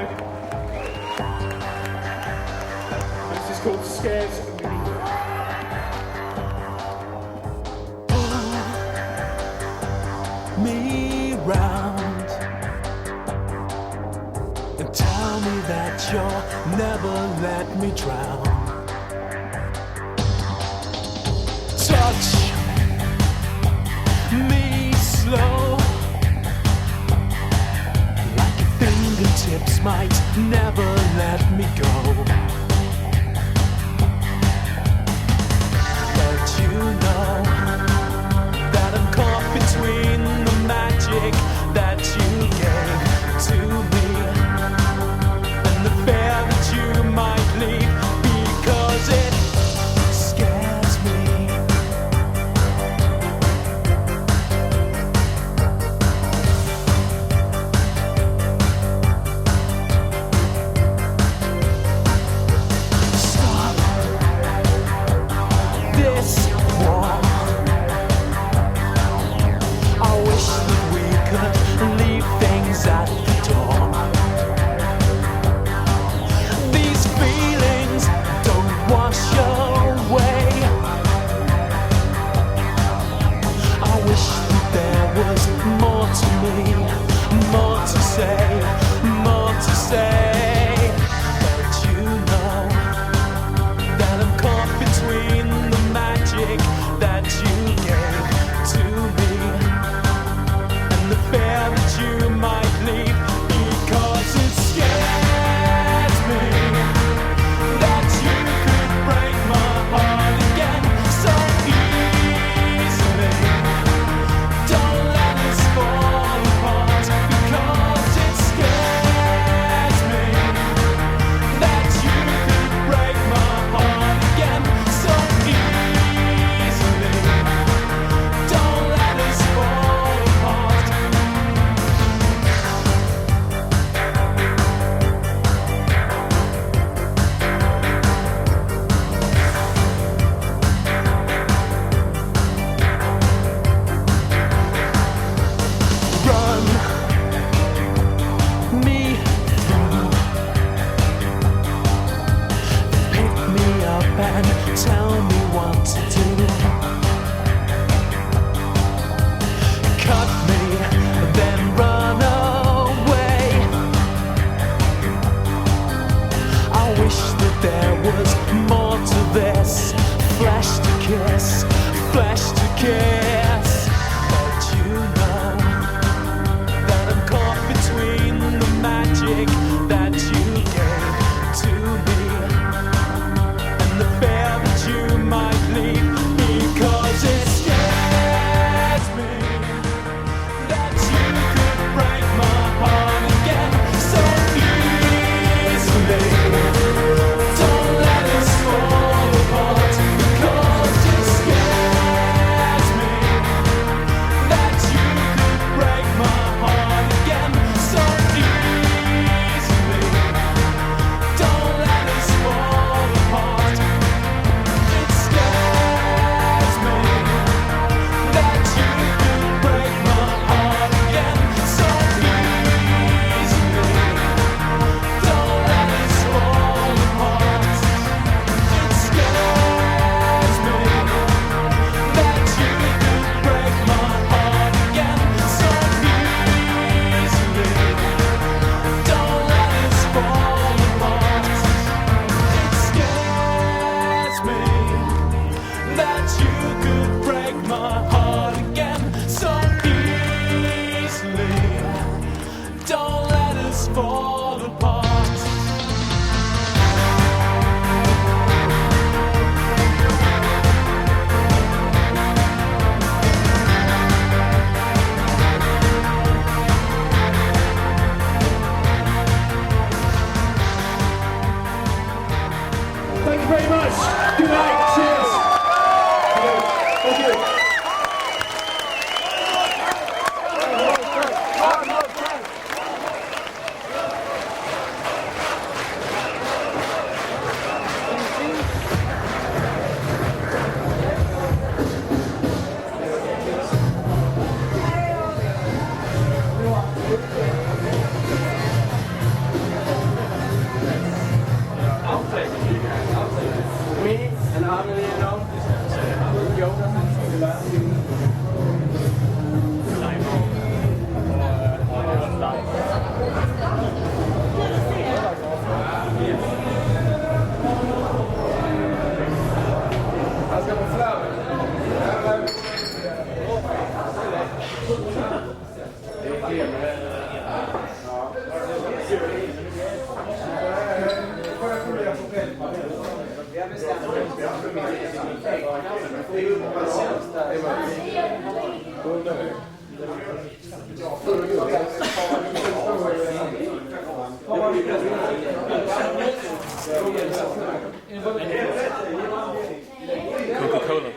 This is called Scares Me round and tell me that you'll never let me drown. Touch me slow, like your fingertips might never let me go. But you know that I'm caught between the magic that you gave to me and the fear that you might leave, because it scares me. Stop this war. I wish that we could leave things at the door. These feelings don't wash away. I wish that there was more to me, more to say, more to say. But you know that I'm caught between the magic that you gave to me and the fear that you might leave, because it scares me that you could break my heart again so easily. Don't let us fall apart, because it scares me that you could break my heart again so easily. Don't let us fall apart. Run me through, pick me up and tell me what to do. Cut me, then run away. I wish that there was more to this. Flesh to kiss, flesh to kiss. But you know that I'm caught between the magic that you gave to me and the fear that you might leave, because it scares me that you could break my heart again so easily. Don't let us fall apart, because it scares me that you could break my heart again so easily. Don't let us fall apart. It scares me that you could break my heart again so easily. Don't let us fall apart. It scares me that you could break my heart again so easily. Don't let us fall apart. It scares me that you could break my heart again so easily. Don't let us fall apart. Coca-Cola,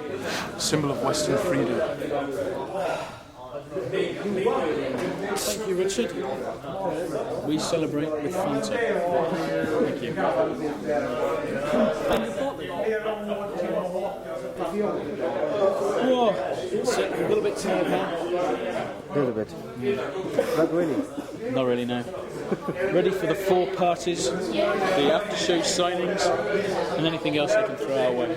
symbol of Western freedom. Thank you, Richard. We celebrate with Fanta. Thank you. Whoa, it's a little bit tired now. A little bit. Not really. Not really, no. Ready for the 4 parties, the after-show signings, and anything else they can throw our way.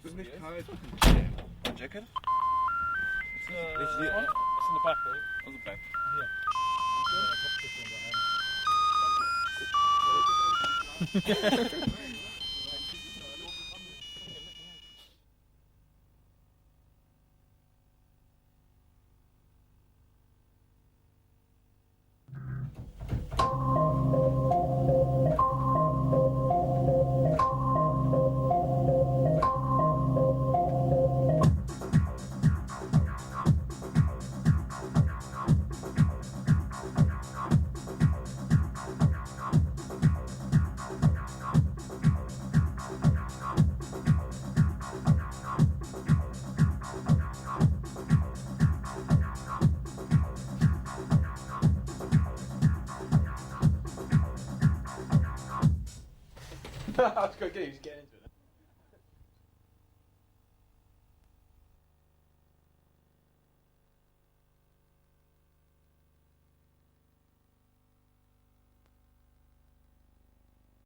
Ist nicht kalt. Jacket? It's in the back, though. On the back. I was going to get into it.